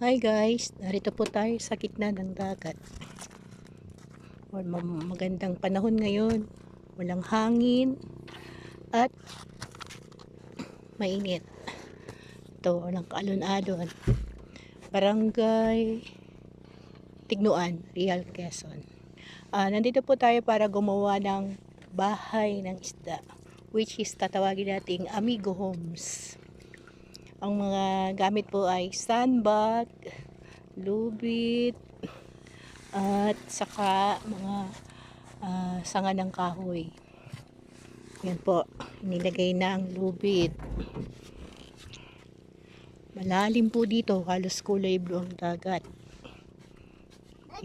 Hi guys, narito po tayo sa gitna ng dagat. Magandang panahon ngayon. Walang hangin at mainit. Ito, walang kaalon-alon. Barangay Tignuan, Real Quezon. Nandito po tayo para gumawa ng bahay ng isda, which is tatawagin nating Amigo Homes. Ang mga gamit po ay sandbag, lubid, at saka mga sanga ng kahoy. Yan po, nilagay na ang lubid. Malalim po dito, halos kulay blue ang dagat.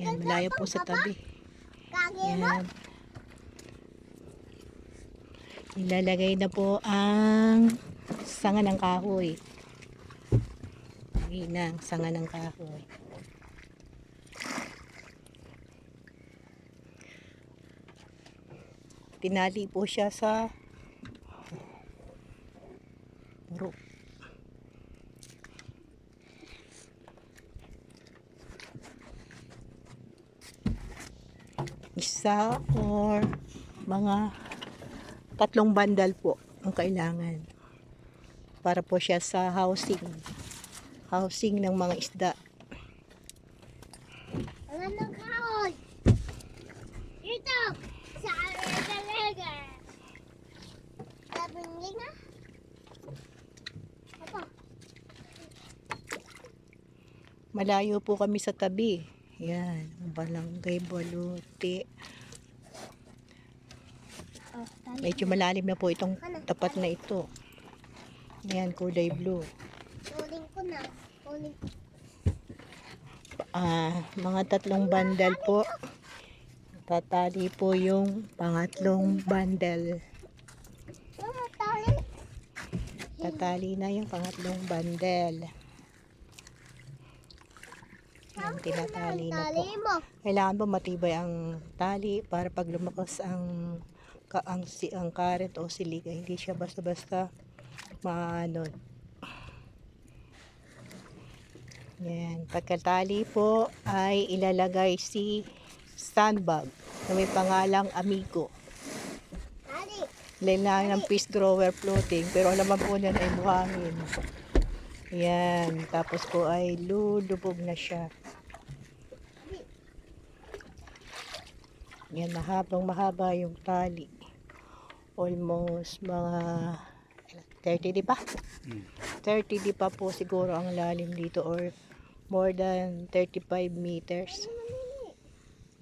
Yan, malayo po sa tabi. Yan. Nilalagay na po ang sanga ng kahoy. Lagay na ang sanga ng kahoy. Tinali po siya sa muro. Isa or mga 3 bandal po ang kailangan para po siya sa housing ng mga isda. Alam ng kahoy! Dito! Sa talaga! Sabi nga? Ito. Malayo po kami sa tabi. Yan, Barangay Baluti. Medyo malalim na po itong tapat na ito. Ayan, kulay blue. Kunin ko na. Kunin ko. Mga 3 bandal po. Tatali po yung pangatlong bandal. Tali. Tatali na yung pangatlong bandal. Yan, tinatali na po. Kailangan po matibay ang tali para pag lumakas ang karet o siliga, hindi siya basta-basta maanod. Yan, pagkatali po ay ilalagay si sandbag na may pangalang Amigo. Lalagyan ng fish grower floating, pero alam po niyan ay buhangin. Yan, tapos po ay lulubog na siya. Yan, mahaba yung tali. Almost mga 30 di pa? 30 di pa po siguro ang lalim dito, or more than 35 meters.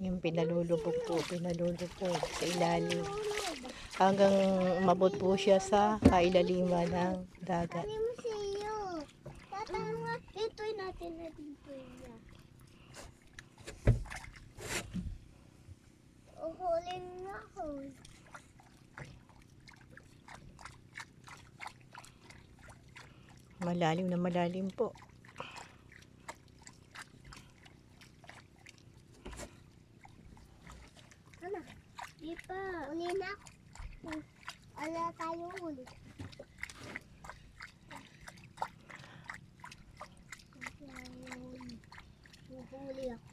Yung pinalulubog sa ilalim. Hanggang umabot po siya sa kailaliman ng dagat. Dito natin na dito niya. Uhulin nga ako. Malalim na malalim po. Ano? Di pa. Uli na. Ala tayo ulit.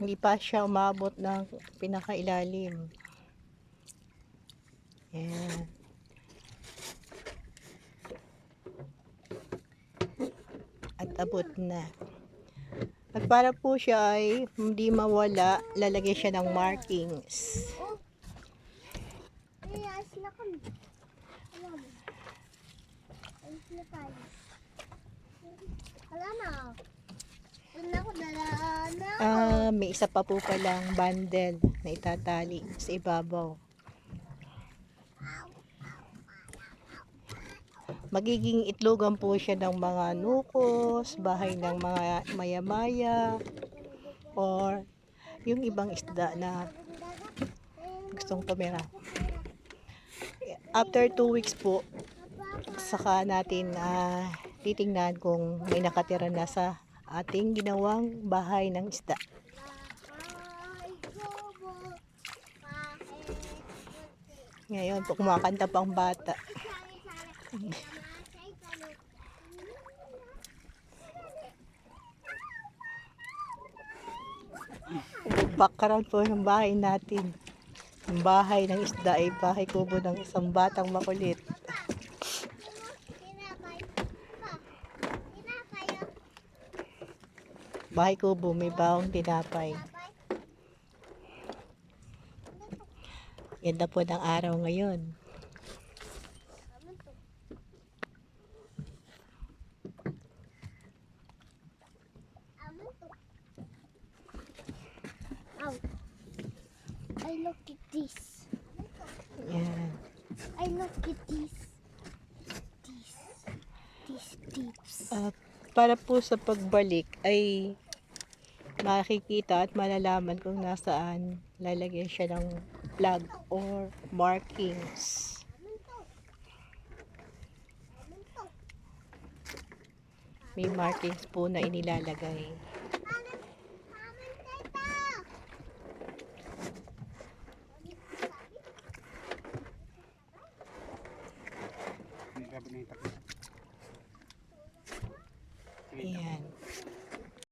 Hindi pa siya umabot ng pinakailalim. Yan. At abot na. At para po siya ay hindi mawala, lalagay siya ng markings. Ay, ayos na kami. Alam mo. Ayos na tayo. Wala na. Wala ko dalaan na. May isa pa po palang bundle na itatali sa ibabaw. Magiging itlogan po siya ng mga nukos, bahay ng mga maya-maya, or yung ibang isda na gustong tumira. After 2 weeks po, saka natin titingnan kung may nakatira na sa ating ginawang bahay ng isda. Ngayon po, kumakanta pa ang bata. background po ng bahay natin. Yung bahay ng isda ay bahay kubo ng isang batang makulit. Tinapay. Pa. Tinapay. Bahay kubo, may baong tinapay. Ganda po ng araw ngayon. Ow. I look at this. Yan. I look at this. These tips. At para po sa pagbalik ay makikita at malalaman kung nasaan lalagyan siya ng flag or markings. May markings po na inilalagay. Ayan.